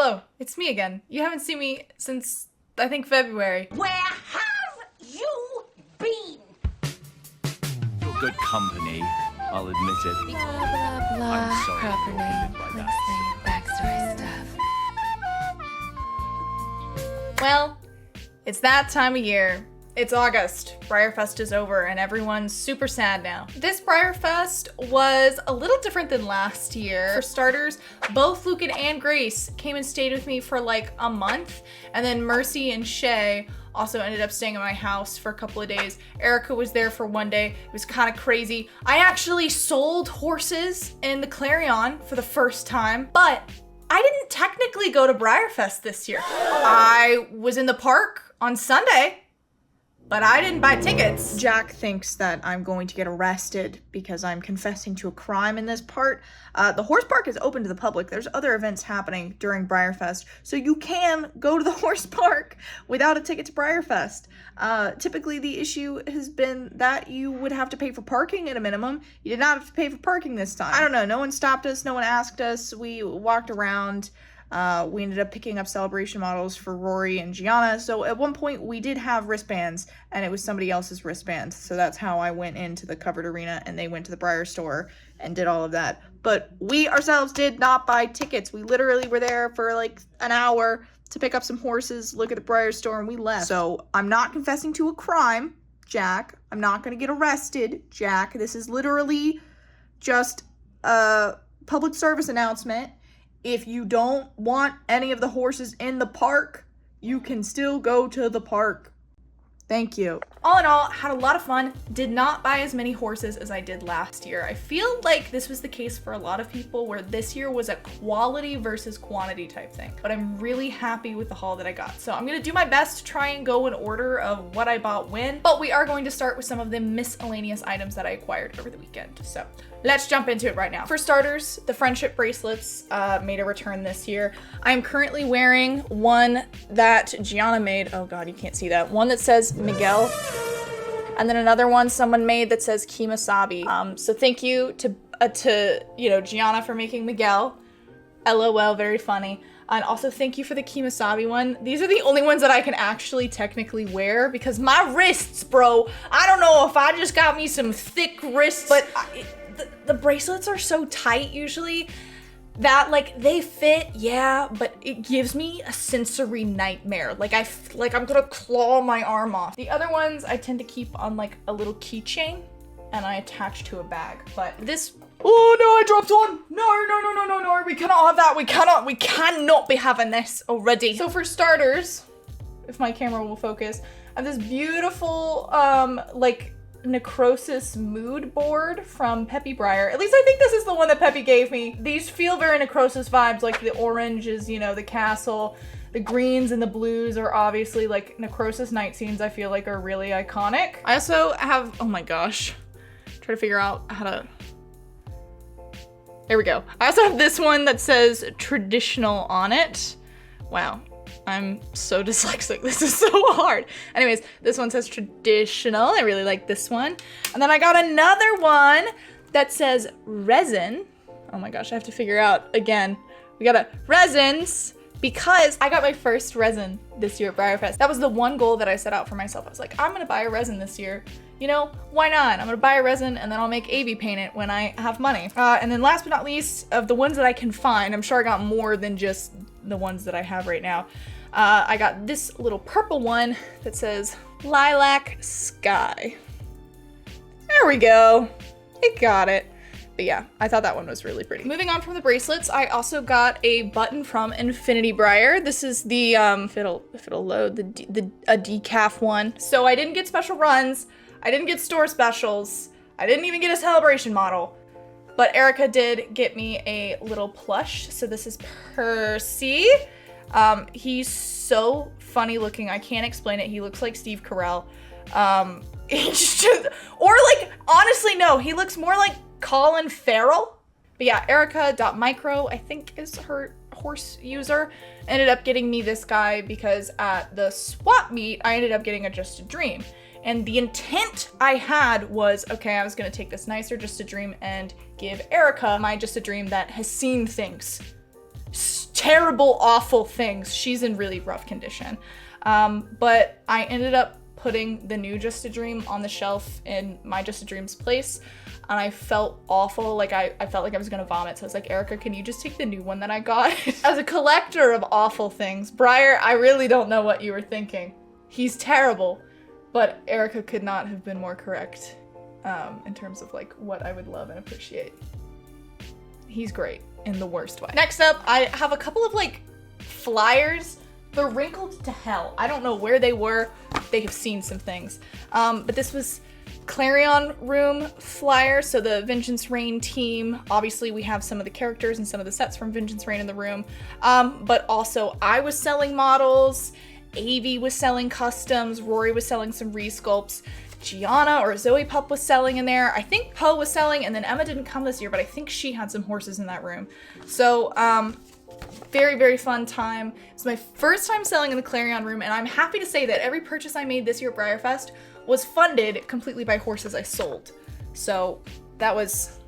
Hello, it's me again. You haven't seen me since, I think, February. Where have you been? You're good company, I'll admit it. Blah, blah, blah. I'm sorry, Proper I name, did like links that. name, backstory stuff. Well, it's that time of year. It's August. Breyerfest is over and everyone's super sad now. This Breyerfest was a little different than last year. For starters, both Lucan and Grace came and stayed with me for like a month, and then Mercy and Shay also ended up staying at my house for a couple of days. Erica was there for one day. It was kind of crazy. I actually sold horses in the Clarion for the first time, but I didn't technically go to Breyerfest this year. I was in the park on Sunday, but I didn't buy tickets. Jack thinks that I'm going to get arrested because I'm confessing to a crime in this part. The horse park is open to the public. There's other events happening during Breyerfest, so you can go to the horse park without a ticket to Breyerfest. Typically the issue has been that you would have to pay for parking at a minimum. You did not have to pay for parking this time. I don't know, no one stopped us, no one asked us. We walked around. We ended up picking up celebration models for Rory and Gianna. So at one point we did have wristbands, and it was somebody else's wristband. So that's how I went into the covered arena, and they went to the Breyer store and did all of that. But we ourselves did not buy tickets. We literally were there for like an hour to pick up some horses, look at the Breyer store, and we left. So I'm not confessing to a crime, Jack. I'm not gonna get arrested, Jack. This is literally just a public service announcement. If you don't want any of the horses in the park, you can still go to the park. Thank you. All in all, had a lot of fun. Did not buy as many horses as I did last year. I feel like this was the case for a lot of people, where this year was a quality versus quantity type thing. But I'm really happy with the haul that I got. So I'm gonna do my best to try and go in order of what I bought when, but we are going to start with some of the miscellaneous items that I acquired over the weekend. So let's jump into it right now. For starters, the friendship bracelets made a return this year. I'm currently wearing one that Gianna made. Oh God, you can't see that. One that says Miguel, and then another one someone made that says Khemosab. So thank you to Gianna for making Miguel. LOL, very funny. And also thank you for the Khemosab one. These are the only ones that I can actually technically wear because my wrists, bro. I don't know if I just got me some thick wrists, but the bracelets are so tight usually that like they fit, yeah, but it gives me a sensory nightmare. Like I'm gonna claw my arm off. The other ones I tend to keep on like a little keychain and I attach to a bag. But this, oh no, I dropped one. No, we cannot have that. We cannot be having this already. So for starters, if my camera will focus, I have this beautiful like necrosis mood board from Peppy Breyer. At least I think this is the one that Peppy gave me. These feel very necrosis vibes, like the orange is, you know, the castle. The greens and the blues are obviously like necrosis night scenes. I feel like are really iconic. I also have, oh my gosh, try to figure out how to, there we go. I also have this one that says traditional on it. Wow. I'm so dyslexic. This is so hard. Anyways, this one says traditional. I really like this one. And then I got another one that says resin. Oh my gosh, I have to figure out again. We got a resins because I got my first resin this year at Breyerfest. That was the one goal that I set out for myself. I was like, I'm gonna buy a resin this year. You know, why not? I'm gonna buy a resin and then I'll make AV paint it when I have money. And then last but not least, of the ones that I can find, I'm sure I got more than just the ones that I have right now. I got this little purple one that says Lilac Sky. There we go. It got it. But yeah, I thought that one was really pretty. Moving on from the bracelets, I also got a button from Infinity Breyer. This is the, if it'll load, a decaf one. So I didn't get special runs. I didn't get store specials. I didn't even get a celebration model. But Erica did get me a little plush. So this is Percy. He's so funny looking. I can't explain it. He looks like Steve Carell. He's just, or like, honestly, no, he looks more like Colin Farrell. But yeah, Erica.micro, I think is her horse user, ended up getting me this guy because at the swap meet, I ended up getting a Just a Dream. And the intent I had was, okay, I was gonna take this nicer Just a Dream and give Erica my Just a Dream that has seen things terrible, awful things. She's in really rough condition. But I ended up putting the new Just a Dream on the shelf in my Just a Dream's place, and I felt awful. Like I felt like I was gonna vomit. So I was like, Erica, can you just take the new one that I got? As a collector of awful things, Breyer, I really don't know what you were thinking. He's terrible, but Erica could not have been more correct in terms of like what I would love and appreciate. He's great in the worst way. Next up, I have a couple of like flyers. They're wrinkled to hell. I don't know where they were. They have seen some things. But this was Clarion Room flyer. So the Vengeance Reign team, obviously we have some of the characters and some of the sets from Vengeance Reign in the room. But also I was selling models, Avi was selling customs, Rory was selling some resculpts, Gianna or Zoe Pup was selling in there. I think Poe was selling, and then Emma didn't come this year, but I think she had some horses in that room. So, very, very fun time. It's my first time selling in the Clarion Room, and I'm happy to say that every purchase I made this year at Breyerfest was funded completely by horses I sold. So that was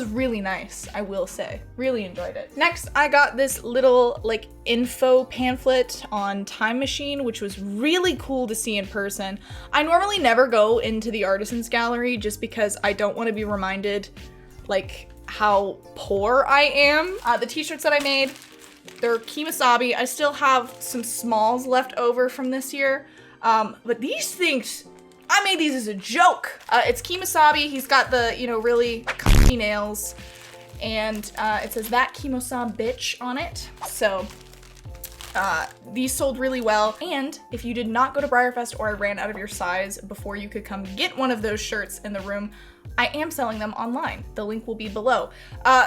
really nice, I will say. Really enjoyed it. Next, I got this little like info pamphlet on Time Machine, which was really cool to see in person. I normally never go into the Artisans Gallery just because I don't want to be reminded like how poor I am. The t-shirts that I made, they're Khemosab. I still have some smalls left over from this year. But these things, I made these as a joke. It's Khemosab. He's got the, you know, really comfy nails. And it says that Khemosab bitch on it. So these sold really well. And if you did not go to Breyerfest or I ran out of your size before you could come get one of those shirts in the room, I am selling them online. The link will be below.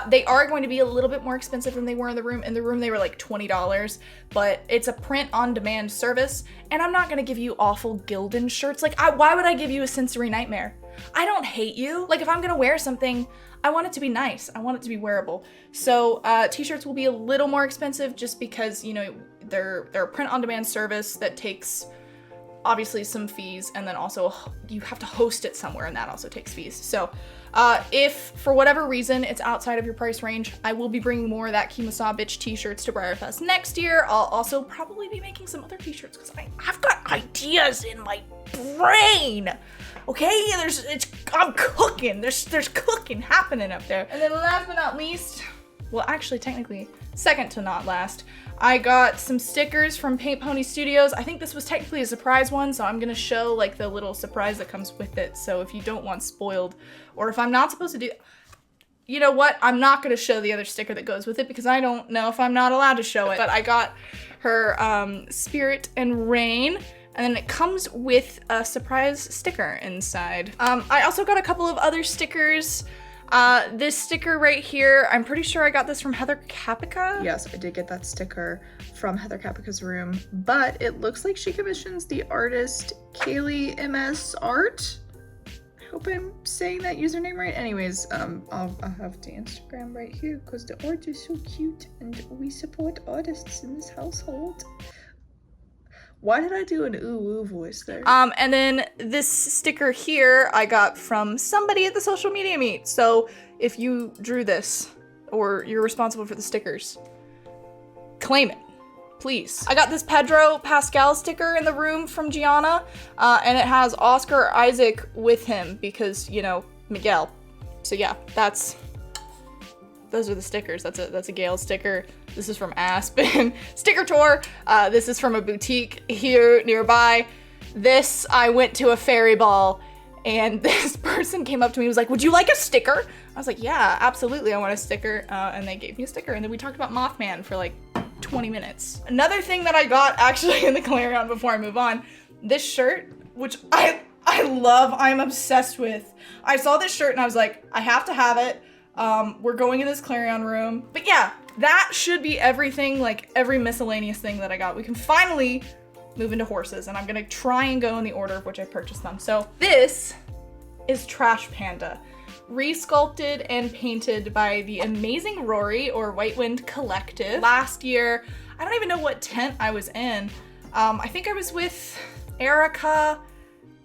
They are going to be a little bit more expensive than they were in the room. In the room, they were like $20, but it's a print-on-demand service, and I'm not gonna give you awful Gildan shirts. Like, why would I give you a sensory nightmare? I don't hate you. Like, if I'm gonna wear something, I want it to be nice. I want it to be wearable. So t-shirts will be a little more expensive just because, you know, they're a print-on-demand service that takes obviously some fees, and then also you have to host it somewhere, and that also takes fees. So if for whatever reason it's outside of your price range, I will be bringing more of that Khemosab bitch t-shirts to Breyerfest next year. I'll also probably be making some other t-shirts because I've got ideas in my brain. Okay, I'm cooking. There's cooking happening up there. And then last but not least, well, actually technically second to not last, I got some stickers from Paint Pony Studios. I think this was technically a surprise one, so I'm gonna show like the little surprise that comes with it. So if you don't want spoiled, or if I'm not supposed to do, you know what? I'm not gonna show the other sticker that goes with it because I don't know if I'm not allowed to show it. But I got her Spirit and Rain, and then it comes with a surprise sticker inside. I also got a couple of other stickers. This sticker right here, I'm pretty sure I got this from Heather Capica. Yes, I did get that sticker from Heather Capica's room, but it looks like she commissions the artist Kaylee MS Art. I hope I'm saying that username right. Anyways, I'll have the Instagram right here because the art is so cute and we support artists in this household. Why did I do an ooh voice there? And then this sticker here I got from somebody at the social media meet. So if you drew this or you're responsible for the stickers, claim it, please. I got this Pedro Pascal sticker in the room from Gianna, and it has Oscar Isaac with him because, you know, Miguel. So yeah, those are the stickers. That's a Gale sticker. This is from Aspen. Sticker tour. This is from a boutique here nearby. This, I went to a fairy ball and this person came up to me and was like, would you like a sticker? I was like, yeah, absolutely, I want a sticker. And they gave me a sticker, and then we talked about Mothman for like 20 minutes. Another thing that I got actually in the Clarion before I move on, this shirt, which I love, I'm obsessed with. I saw this shirt and I was like, I have to have it. We're going in this Clarion room. But yeah, that should be everything, like every miscellaneous thing that I got. We can finally move into horses, and I'm gonna try and go in the order of which I purchased them. So this is Trash Panda, resculpted and painted by the amazing Rory or White Wind Collective. Last year, I don't even know what tent I was in. I think I was with Erica,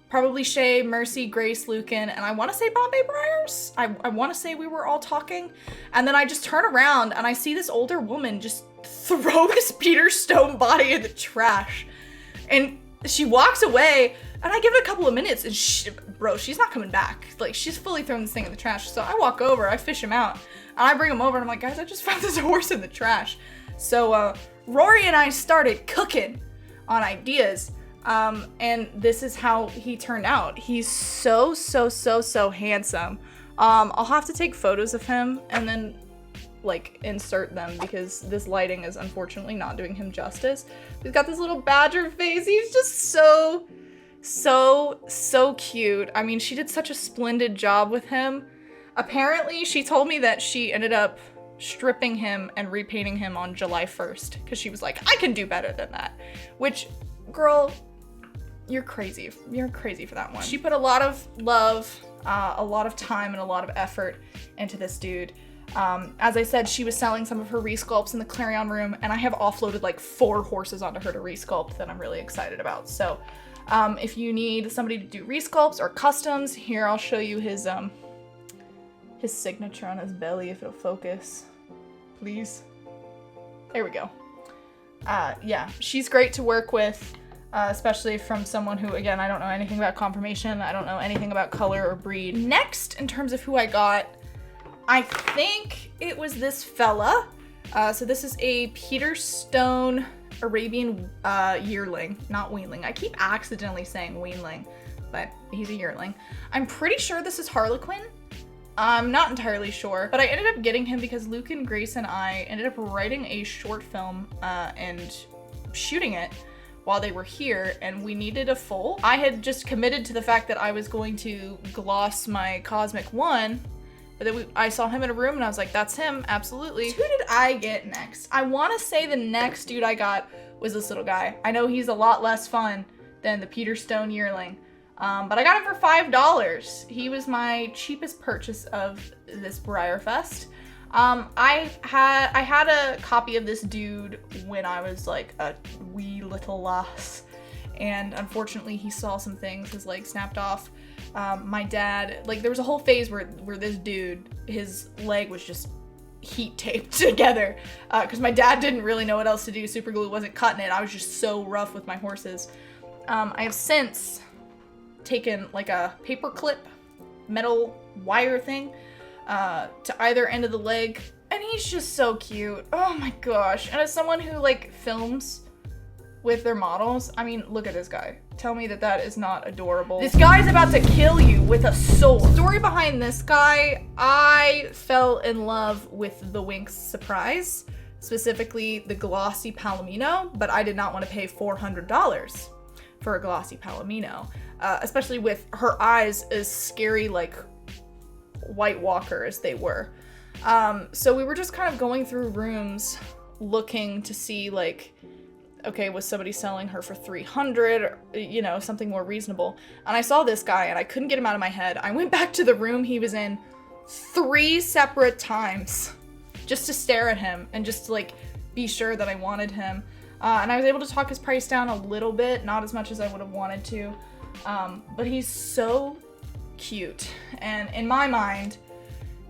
probably Shay, Mercy, Grace, Lucan, and I want to say Bombay Briars. I want to say we were all talking. And then I just turn around and I see this older woman just throws Peter Stone body in the trash. And she walks away, and I give it a couple of minutes, and she's not coming back. Like, she's fully thrown this thing in the trash. So I walk over, I fish him out, and I bring him over, and I'm like, guys, I just found this horse in the trash. So Rory and I started cooking on ideas, and this is how he turned out. He's so handsome. I'll have to take photos of him and then like insert them because this lighting is unfortunately not doing him justice. He's got this little badger face. He's just so cute. I mean, she did such a splendid job with him. Apparently, she told me that she ended up stripping him and repainting him on July 1st because she was like, I can do better than that. Which, girl, you're crazy. You're crazy for that one. She put a lot of love, a lot of time, and a lot of effort into this dude. As I said, she was selling some of her resculpts in the Clarion room, and I have offloaded like 4 horses onto her to resculpt that I'm really excited about. So if you need somebody to do resculpts or customs, here I'll show you his signature on his belly if it'll focus. Please. There we go. Yeah, she's great to work with, especially from someone who, again, I don't know anything about conformation. I don't know anything about color or breed. Next, in terms of who I got, I think it was this fella. So this is a Peter Stone Arabian yearling, not weanling. I keep accidentally saying weanling, but he's a yearling. I'm pretty sure this is Harlequin. I'm not entirely sure, but I ended up getting him because Luke and Grace and I ended up writing a short film and shooting it while they were here, and we needed a foal. I had just committed to the fact that I was going to gloss my Cosmic One, but then I saw him in a room and I was like, that's him, absolutely. Who did I get next? I want to say the next dude I got was this little guy. I know he's a lot less fun than the Peter Stone yearling, but I got him for $5. He was my cheapest purchase of this Breyerfest. I had a copy of this dude when I was like a wee little lass, and unfortunately he saw some things, his leg snapped off. My dad, like there was a whole phase where this dude, his leg was just heat taped together because my dad didn't really know what else to do. Super glue wasn't cutting it. I was just so rough with my horses. I have since taken like a paper clip metal wire thing to either end of the leg, and he's just so cute. Oh my gosh. And as someone who like films with their models, I mean, look at this guy. Tell me that that is not adorable. This guy's about to kill you with a sword. Story behind this guy, I fell in love with the Winx Surprise, specifically the glossy Palomino, but I did not want to pay $400 for a glossy Palomino, especially with her eyes as scary like White Walker as they were. So we were just kind of going through rooms looking to see like, okay, was somebody selling her for $300 or, you know, something more reasonable? And I saw this guy and I couldn't get him out of my head. I went back to the room he was in 3 separate times just to stare at him and just to like be sure that I wanted him. And I was able to talk his price down a little bit, not as much as I would have wanted to. But he's so cute. And in my mind,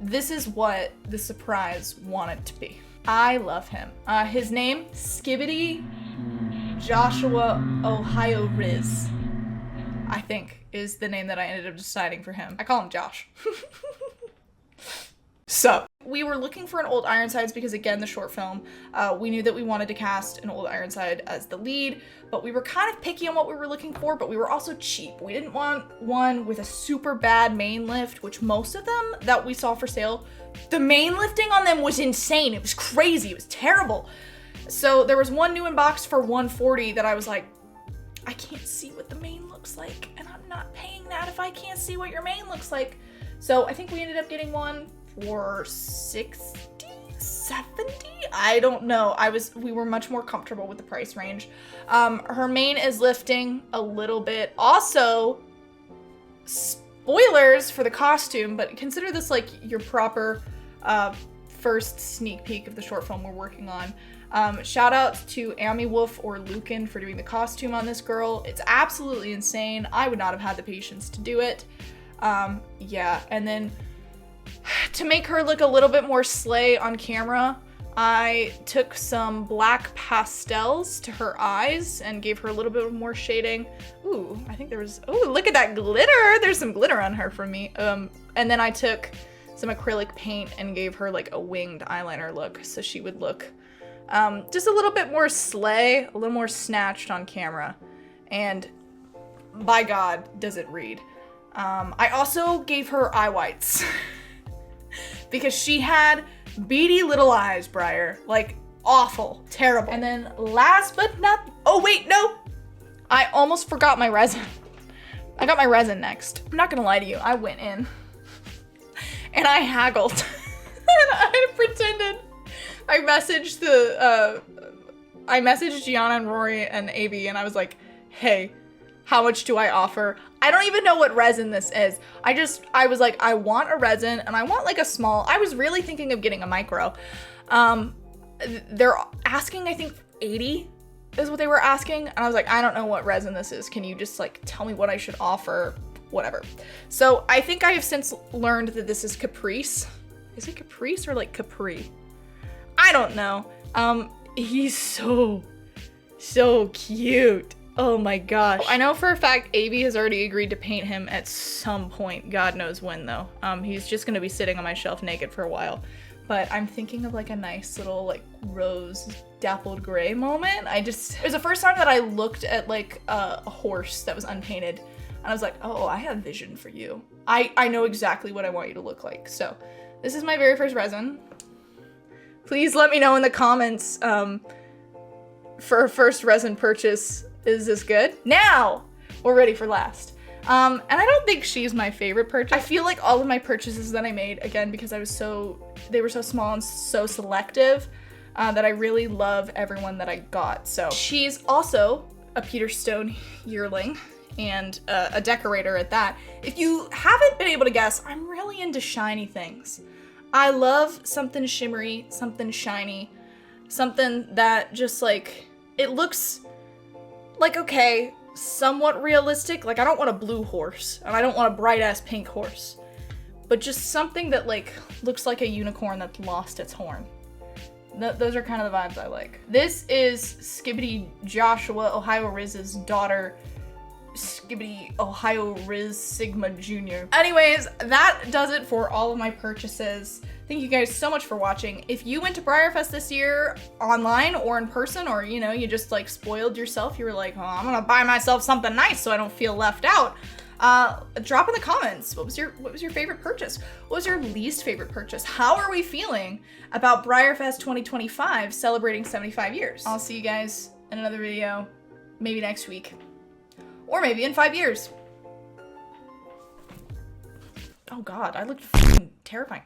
this is what the surprise wanted to be. I love him. His name, Skibbity Joshua Ohio Riz, I think is the name that I ended up deciding for him. I call him Josh. So we were looking for an Old Ironsides because, again, the short film, we knew that we wanted to cast an Old Ironside as the lead, but we were kind of picky on what we were looking for, but we were also cheap. We didn't want one with a super bad main lift, which most of them that we saw for sale, the main lifting on them was insane. It was crazy. It was terrible. So there was one new in box for $140 that I was like, I can't see what the main looks like, and I'm not paying that if I can't see what your main looks like. So I think we ended up getting one for $60, $70? I don't know. We were much more comfortable with the price range. Her mane is lifting a little bit. Also, spoilers for the costume, but consider this like your proper first sneak peek of the short film we're working on. Shout out to Amy Wolf or Lucan for doing the costume on this girl. It's absolutely insane. I would not have had the patience to do it. Yeah, and then to make her look a little bit more slay on camera, I took some black pastels to her eyes and gave her a little bit more shading. Ooh, I think there was, oh, look at that glitter. There's some glitter on her for me. And then I took some acrylic paint and gave her like a winged eyeliner look. So she would look just a little bit more slay, a little more snatched on camera. And by God, does it read. I also gave her eye whites because she had beady little eyes, Breyer. Like, awful. Terrible. And then last but not... Oh, wait, no! I almost forgot my resin. I got my resin next. I'm not gonna lie to you. I went in and I haggled. And I pretended. I messaged Gianna and Rory and Avi and I was like, hey, how much do I offer? I don't even know what resin this is. I was like, I want a resin and I want like a small, I was really thinking of getting a micro. They're asking, I think 80 is what they were asking. And I was like, I don't know what resin this is. Can you just like tell me what I should offer? Whatever. So I think I have since learned that this is Caprice. Is it Caprice or like Capri? I don't know. He's so cute. Oh my gosh. I know for a fact Avi has already agreed to paint him at some point. God knows when though. He's just gonna be sitting on my shelf naked for a while. But I'm thinking of like a nice little like rose dappled gray moment. It was the first time that I looked at like a horse that was unpainted. And I was like, oh, I have vision for you. I know exactly what I want you to look like. So this is my very first resin. Please let me know in the comments for a first resin purchase. Is this good? Now we're ready for last. And I don't think she's my favorite purchase. I feel like all of my purchases that I made, again, because they were so small and so selective, that I really love everyone that I got. So she's also a Peter Stone yearling and a decorator at that. If you haven't been able to guess, I'm really into shiny things. I love something shimmery, something shiny, something that just like, it looks like, okay, somewhat realistic. Like, I don't want a blue horse and I don't want a bright ass pink horse, but just something that like looks like a unicorn that's lost its horn. Those are kind of the vibes I like. This is Skibbity Joshua, Ohio Riz's daughter, Skibbity Ohio Riz Sigma Jr. Anyways, that does it for all of my purchases. Thank you guys so much for watching. If you went to Breyerfest this year online or in person, or you know, you just like spoiled yourself, you were like, oh, I'm gonna buy myself something nice so I don't feel left out. Drop in the comments. What was your favorite purchase? What was your least favorite purchase? How are we feeling about Breyerfest 2025 celebrating 75 years? I'll see you guys in another video, maybe next week. Or maybe in 5 years. Oh God, I look fucking terrifying.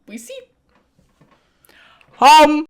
We see.